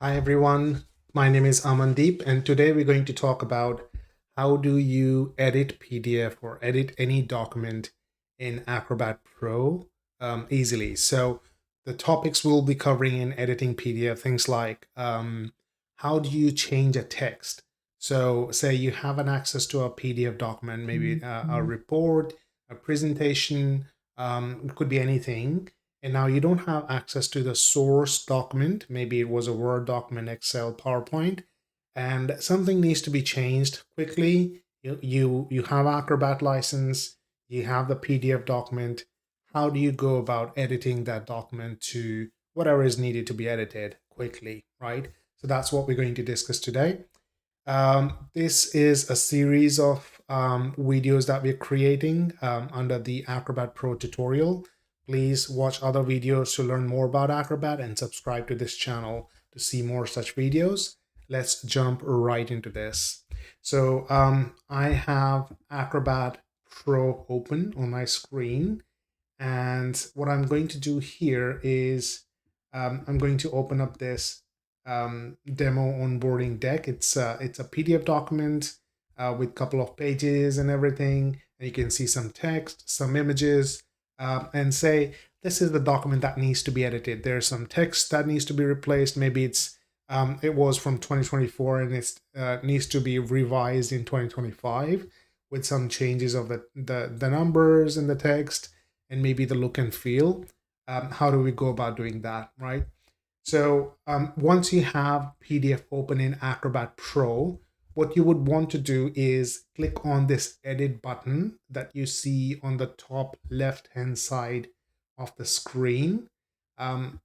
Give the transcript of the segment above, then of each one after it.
Hi everyone, my name is Amandeep and today we're going to talk about how do you edit PDF or edit any document in Acrobat Pro easily. So the topics we'll be covering in editing PDF, things like how do you change a text? So say you have an access to a PDF document, maybe a report, a presentation, it could be anything, and now you don't have access to the source document. Maybe it was a Word document, Excel, PowerPoint, and something needs to be changed quickly. You have Acrobat license, you have the PDF document. How do you go about editing that document to whatever is needed to be edited quickly, right? So that's what we're going to discuss today. This is a series of videos that we're creating under the Acrobat Pro tutorial. Please watch other videos to learn more about Acrobat and subscribe to this channel to see more such videos. Let's jump right into this. So I have Acrobat Pro open on my screen. And what I'm going to do here is I'm going to open up this demo onboarding deck. It's a PDF document with a couple of pages and everything. And you can see some text, some images, and say this is the document that needs to be edited. There's some text that needs to be replaced. Maybe it was from 2024 and it needs to be revised in 2025 with some changes of the numbers and the text and maybe the look and feel. How do we go about doing that, right? So once you have PDF open in Acrobat Pro, what you would want to do is click on this edit button that you see on the top left hand side of the screen.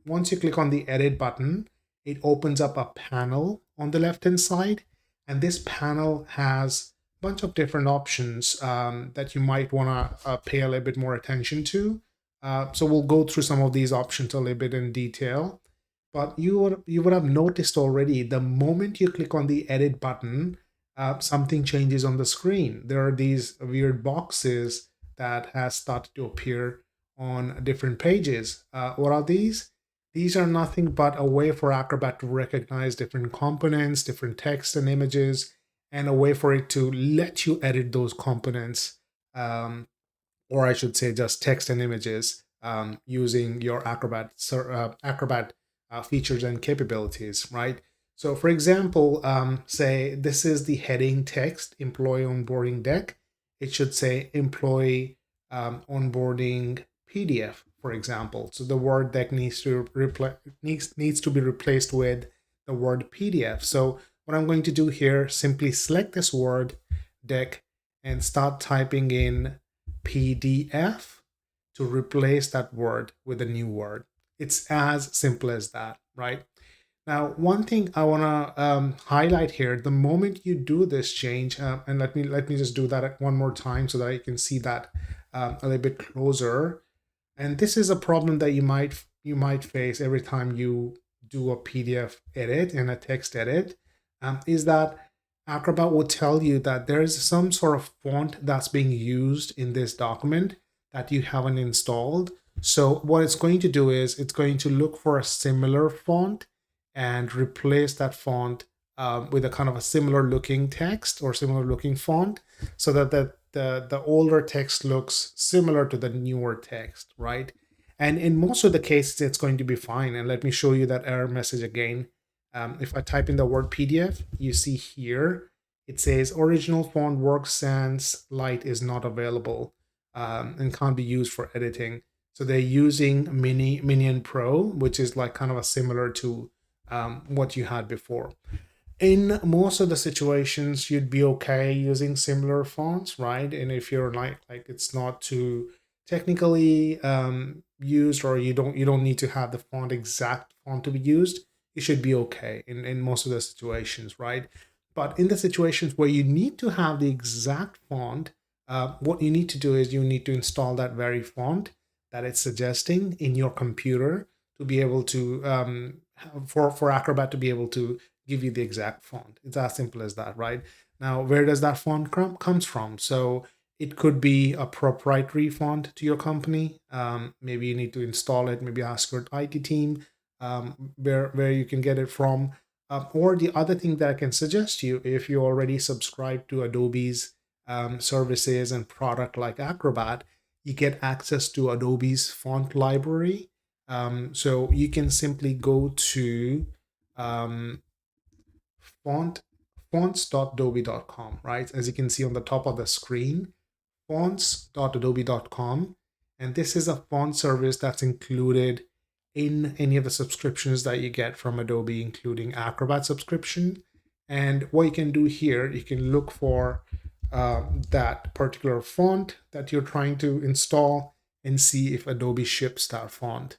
Once you click on the edit button, it opens up a panel on the left hand side, and this panel has a bunch of different options that you might want to pay a little bit more attention to. So we'll go through some of these options a little bit in detail. But you would have noticed already the moment you click on the edit button, something changes on the screen. There are these weird boxes that has started to appear on different pages. What are these? These are nothing but a way for Acrobat to recognize different components, different text and images, and a way for it to let you edit those components, or I should say just text and images, using your Acrobat features and capabilities, right? So for example, say this is the heading text, employee onboarding deck. It should say employee onboarding PDF, for example. So the word deck needs to be replaced with the word PDF. So what I'm going to do here, simply select this word deck and start typing in PDF to replace that word with a new word. It's as simple as that, right? Now, one thing I want to highlight here: the moment you do this change, and let me just do that one more time so that you can see that a little bit closer. And this is a problem that you might face every time you do a PDF edit and a text edit, is that Acrobat will tell you that there is some sort of font that's being used in this document that you haven't installed. So what it's going to do is it's going to look for a similar font and replace that font with a kind of a similar looking text or similar looking font, so that the older text looks similar to the newer text, right? And in most of the cases, it's going to be fine. And let me show you that error message again. If I type in the word PDF, you see here, it says original font Works Sans Light is not available and can't be used for editing. So they're using Minion Pro, which is like kind of a similar to what you had before. In most of the situations, you'd be okay using similar fonts, right? And if you're like it's not too technically used, or you don't need to have the exact font to be used, you should be okay in most of the situations, right? But in the situations where you need to have the exact font, what you need to do is you need to install that very font that it's suggesting in your computer to be able to for Acrobat to be able to give you the exact font. It's as simple as that, right? Now, where does that font comes from? So it could be a proprietary font to your company. Maybe you need to install it. Maybe ask your IT team where you can get it from. Or the other thing that I can suggest you, if you already subscribe to Adobe's services and product like Acrobat, you get access to Adobe's font library. So you can simply go to um, font fonts.adobe.com, right? As you can see on the top of the screen, fonts.adobe.com. And this is a font service that's included in any of the subscriptions that you get from Adobe, including Acrobat subscription. And what you can do here, you can look for that particular font that you're trying to install and see if Adobe ships that font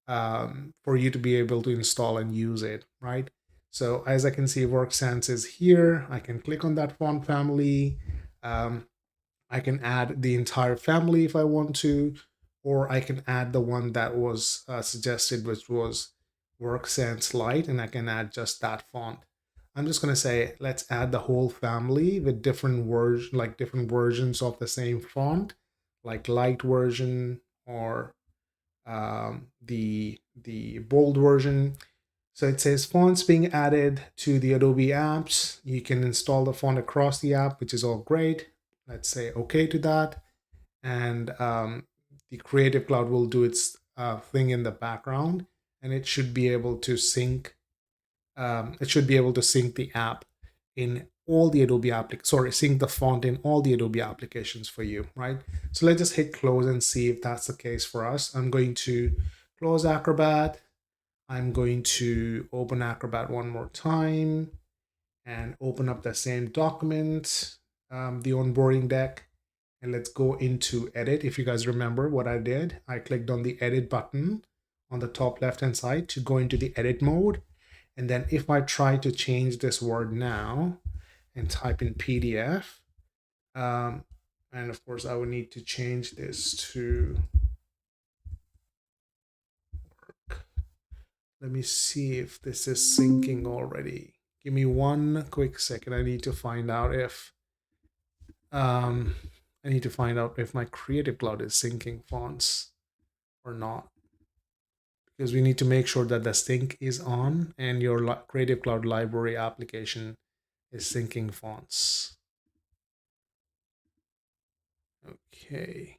for you to be able to install and use it, right? So as I can see, WorkSense is here. I can click on that font family. I can add the entire family if I want to, or I can add the one that was suggested, which was WorkSense Lite, and I can add just that font. I'm just going to say, let's add the whole family with different versions of the same font, like light version or the bold version. So it says fonts being added to the Adobe apps. You can install the font across the app, which is all great. Let's say okay to that. And the Creative Cloud will do its thing in the background, and it should be able to sync. It should be able to sync the app in all the sync the font in all the Adobe applications for you, right? So let's just hit close and see if that's the case for us. I'm going to close Acrobat. I'm going to open Acrobat one more time and open up the same document, the onboarding deck, and let's go into edit. If you guys remember what I did, I clicked on the edit button on the top left hand side to go into the edit mode. And then if I try to change this word now and type in PDF, and of course I would need to change this to work. Let me see if this is syncing already. Give me one quick second. I need to find out if my Creative Cloud is syncing fonts or not, because we need to make sure that the sync is on and your Creative Cloud library application is syncing fonts. Okay.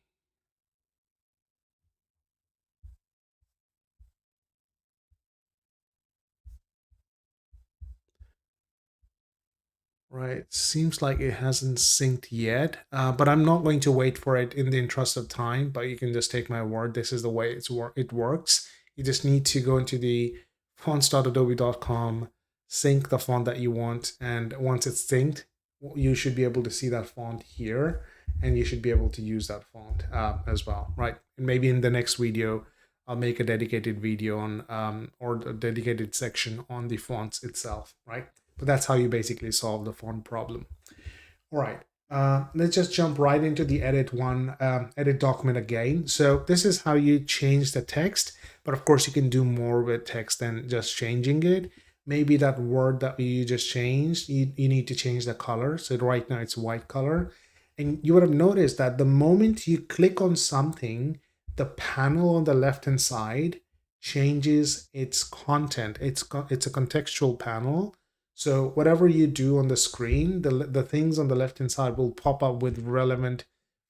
Right, seems like it hasn't synced yet, but I'm not going to wait for it in the interest of time, but you can just take my word. This is the way it works. You just need to go into the fonts.adobe.com, sync the font that you want, and once it's synced, you should be able to see that font here, and you should be able to use that font as well, right? And maybe in the next video, I'll make a dedicated video on or a dedicated section on the fonts itself, right? But that's how you basically solve the font problem. All right, let's just jump right into the edit document again. So this is how you change the text, but of course you can do more with text than just changing it. Maybe that word that you just changed, you need to change the color. So right now it's white color. And you would have noticed that the moment you click on something, the panel on the left-hand side changes its content. It's a contextual panel. So whatever you do on the screen, the things on the left-hand side will pop up with relevant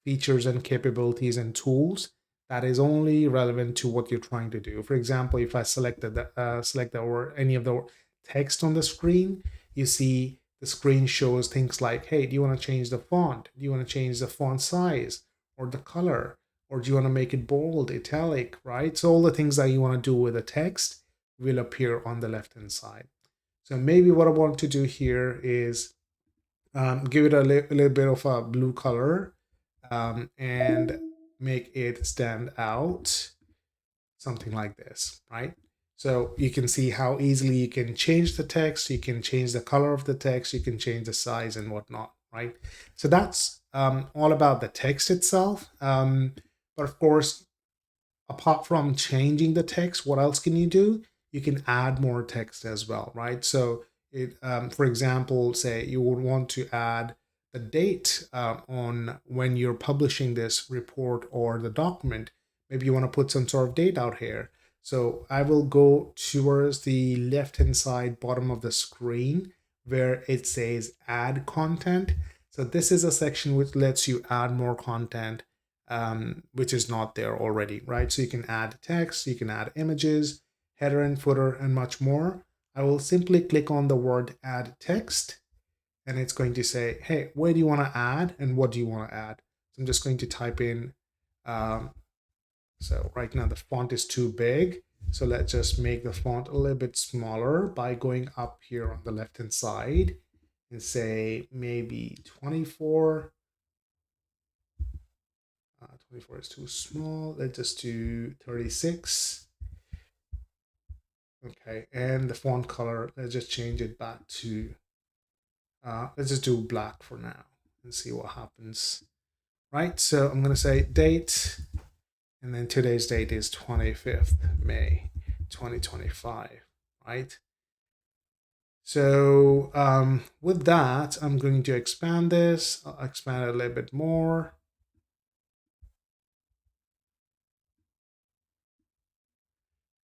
features and capabilities and tools that is only relevant to what you're trying to do. For example, if I select or any of the text on the screen, you see the screen shows things like, hey, do you want to change the font? Do you want to change the font size or the color? Or do you want to make it bold, italic, right? So all the things that you want to do with the text will appear on the left-hand side. So maybe what I want to do here is give it a little bit of a blue color and make it stand out, something like this, right? So you can see how easily you can change the text, you can change the color of the text, you can change the size and whatnot, right? So that's all about the text itself. But of course, apart from changing the text, what else can you do? You can add more text as well, right? So for example, say you would want to add the date on when you're publishing this report or the document. Maybe you want to put some sort of date out here. So I will go towards the left hand side bottom of the screen where it says add content. So this is a section which lets you add more content, which is not there already, right? So you can add text, you can add images, header and footer, and much more. I will simply click on the word add text, and it's going to say, hey, where do you want to add and what do you want to add? So I'm just going to type in, so right now the font is too big. So let's just make the font a little bit smaller by going up here on the left hand side and say maybe 24. 24 is too small. Let's just do 36. Okay, and the font color, let's just change it back to, let's just do black for now and see what happens. Right, so I'm going to say date, and then today's date is 25th May 2025, right? So with that, I'm going to expand this. I'll expand it a little bit more.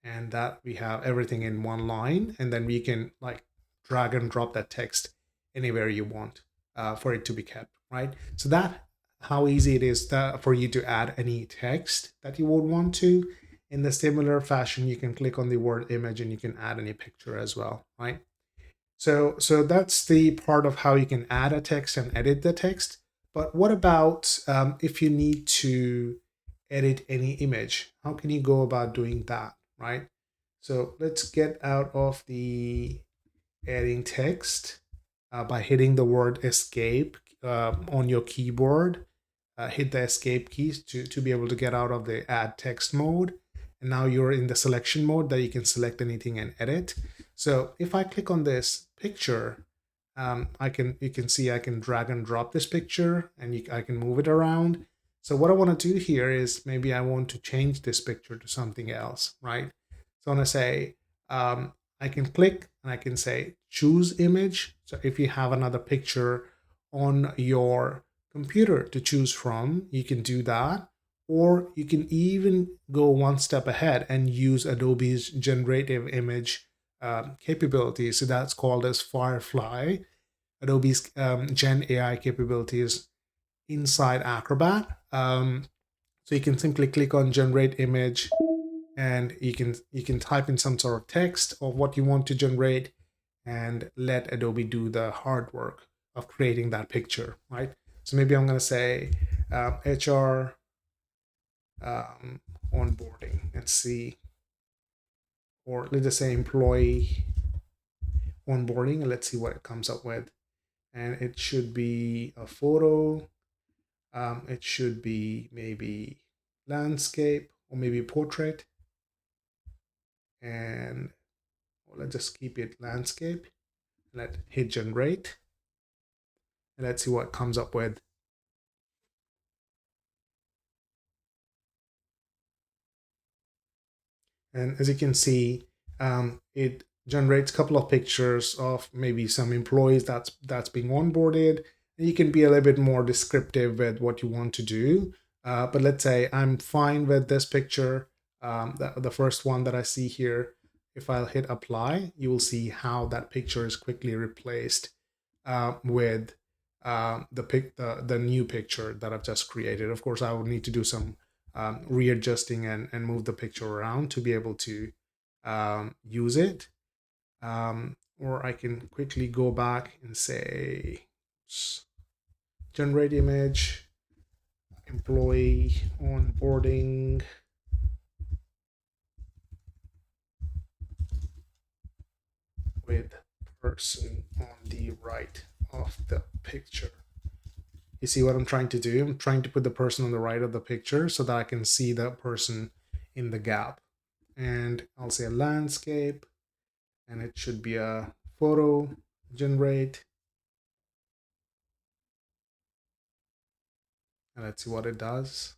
And that we have everything in one line, and then we can like drag and drop that text anywhere you want for it to be kept, right? So that how easy it is for you to add any text that you would want to. In the similar fashion, you can click on the word image and you can add any picture as well, right? So that's the part of how you can add a text and edit the text. But what about if you need to edit any image? How can you go about doing that, right? So let's get out of the adding text by hitting the word escape on your keyboard. Hit the escape keys to be able to get out of the add text mode. And now you're in the selection mode that you can select anything and edit. So if I click on this picture, you can see I can drag and drop this picture, and I can move it around. So what I want to do here is maybe I want to change this picture to something else, right? So I want to say, I can click and I can say choose image. So if you have another picture on your computer to choose from, you can do that. Or you can even go one step ahead and use Adobe's generative image capabilities. So that's called as Firefly, Adobe's Gen AI capabilities inside Acrobat. So you can simply click on generate image, and you can type in some sort of text of what you want to generate and let Adobe do the hard work of creating that picture, right? So maybe I'm going to say HR onboarding and see, or let's just say employee onboarding, and let's see what it comes up with. And it should be a photo. It should be maybe landscape or maybe portrait. And let's just keep it landscape. Let's hit generate. And let's see what it comes up with. And as you can see, it generates a couple of pictures of maybe some employees that's being onboarded. And you can be a little bit more descriptive with what you want to do. But let's say I'm fine with this picture, the first one that I see here. If I'll hit apply, you will see how that picture is quickly replaced with the new picture that I've just created. Of course, I would need to do some readjusting and move the picture around to be able to use it. Or I can quickly go back and say generate image, employee onboarding, with person on the right of the picture. You see what I'm trying to do? I'm trying to put the person on the right of the picture so that I can see that person in the gap. And I'll say a landscape, and it should be a photo, generate. And let's see what it does.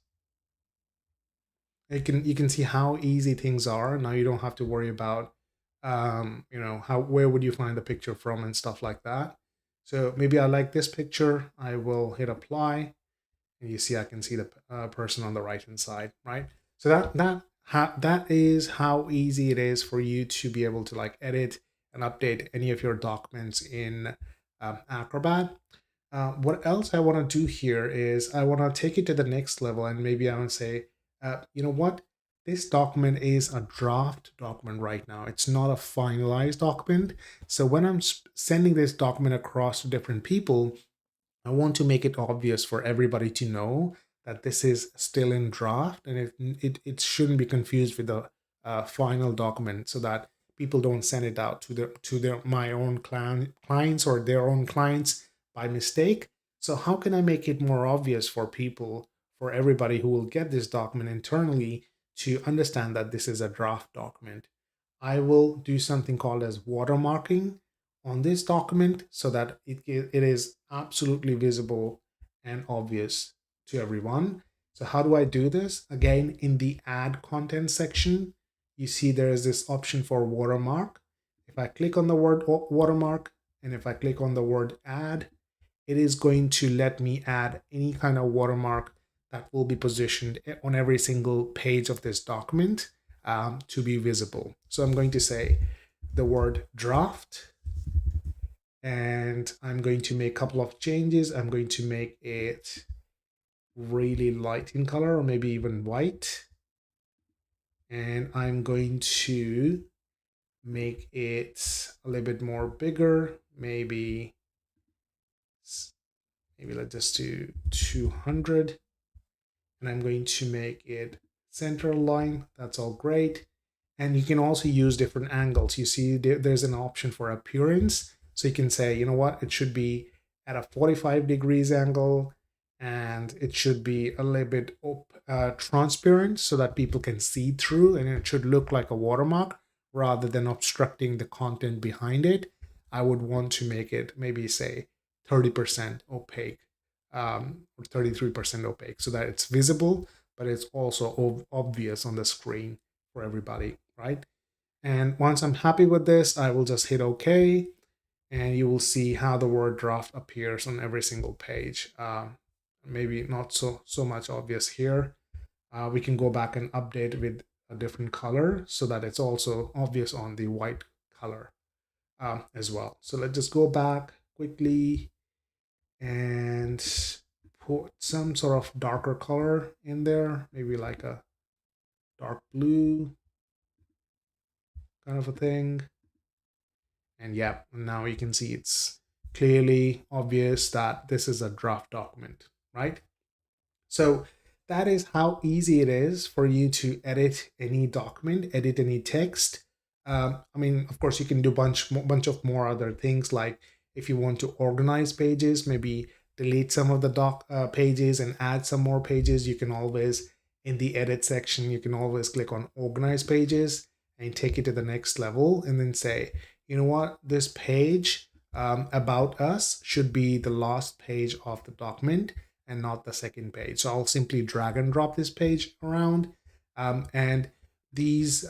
You can see how easy things are. Now you don't have to worry about where would you find the picture from and stuff like that. So maybe I like this picture. I will hit apply, and you see I can see the person on the right hand side, right? So that that is how easy it is for you to be able to like edit and update any of your documents in Acrobat. What else I want to do here is I want to take it to the next level, and maybe I want to say, you know what? This document is a draft document right now. It's not a finalized document. So when I'm sending this document across to different people, I want to make it obvious for everybody to know that this is still in draft, and it shouldn't be confused with the final document, so that people don't send it out to their my own clients or their own clients by mistake. So how can I make it more obvious for people, for everybody who will get this document internally, to understand that this is a draft document? I will do something called as watermarking on this document so that it is absolutely visible and obvious to everyone. So how do I do this? Again, in the add content section, you see there is this option for watermark. If I click on the word watermark, and if I click on the word add, it is going to let me add any kind of watermark that will be positioned on every single page of this document to be visible. So I'm going to say the word draft, and I'm going to make a couple of changes. I'm going to make it really light in color, or maybe even white. And I'm going to make it a little bit more bigger. Maybe let's just do 200. And I'm going to make it center line. That's all great. And you can also use different angles. You see there's an option for appearance. So you can say, you know what, it should be at a 45 degrees angle, and it should be a little bit transparent so that people can see through, and it should look like a watermark rather than obstructing the content behind it. I would want to make it maybe say 30% opaque or 33% opaque so that it's visible, but it's also obvious on the screen for everybody, right? And once I'm happy with this, I will just hit OK, and you will see how the word draft appears on every single page. Maybe not so much obvious here. We can go back and update with a different color so that it's also obvious on the white color as well. So let's just go back quickly and put some sort of darker color in there, maybe like a dark blue kind of a thing. And yeah, now you can see it's clearly obvious that this is a draft document, right? So that is how easy it is for you to edit any document, edit any text. I mean, of course, you can do bunch of more other things, like if you want to organize pages, maybe delete some of the pages and add some more pages. You can always, in the edit section, you can always click on organize pages and take it to the next level, and then say, you know what, this page about us should be the last page of the document and not the second page. So I'll simply drag and drop this page around, and these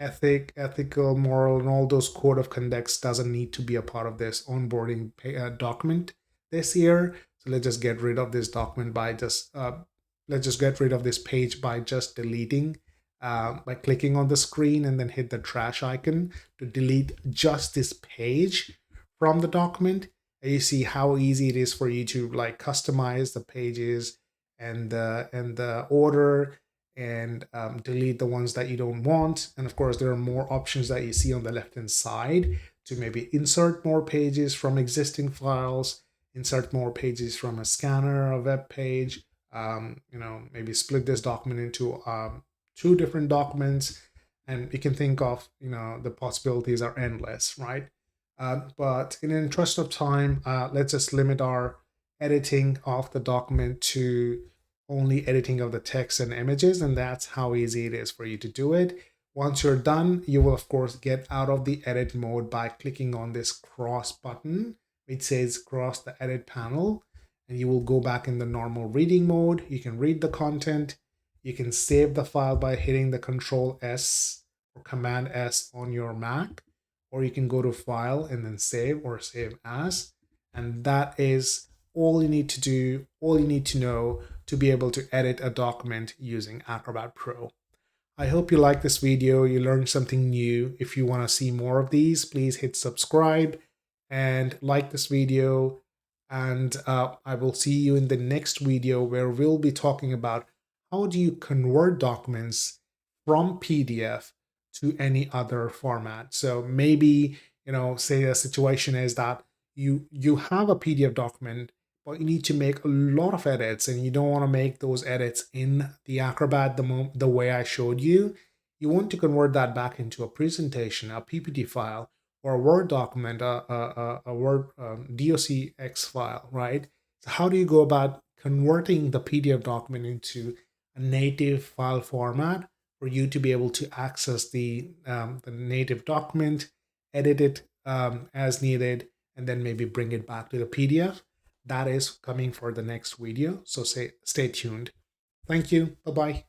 ethical, moral, and all those code of conducts doesn't need to be a part of this onboarding document this year. So let's just get rid of this document by just let's just get rid of this page by just deleting by clicking on the screen and then hit the trash icon to delete just this page from the document. And you see how easy it is for you to like customize the pages and the order, and delete the ones that you don't want. And of course, there are more options that you see on the left hand side to maybe insert more pages from existing files, insert more pages from a scanner, a web page, maybe split this document into 2 different documents. And you can think of, the possibilities are endless, right? But in the interest of time, let's just limit our editing of the document to only editing of the text and images, and that's how easy it is for you to do it. Once you're done, you will of course get out of the edit mode by clicking on this cross button which says cross the edit panel, and you will go back in the normal reading mode. You can read the content. You can save the file by hitting the Control S or Command S on your Mac, or you can go to File and then Save or Save As, and that is all you need to do, all you need to know to be able to edit a document using Acrobat Pro. I hope you like this video, you learned something new. If you want to see more of these, please hit subscribe and like this video. And I will see you in the next video where we'll be talking about how do you convert documents from PDF to any other format. So maybe, say a situation is that you have a PDF document, but you need to make a lot of edits and you don't want to make those edits in the Acrobat the way I showed you. You want to convert that back into a presentation, a PPT file, or a Word document, a Word docx file, right? So how do you go about converting the PDF document into a native file format for you to be able to access the native document, edit it as needed, and then maybe bring it back to the PDF? That is coming for the next video, so stay tuned. Thank you. Bye-bye.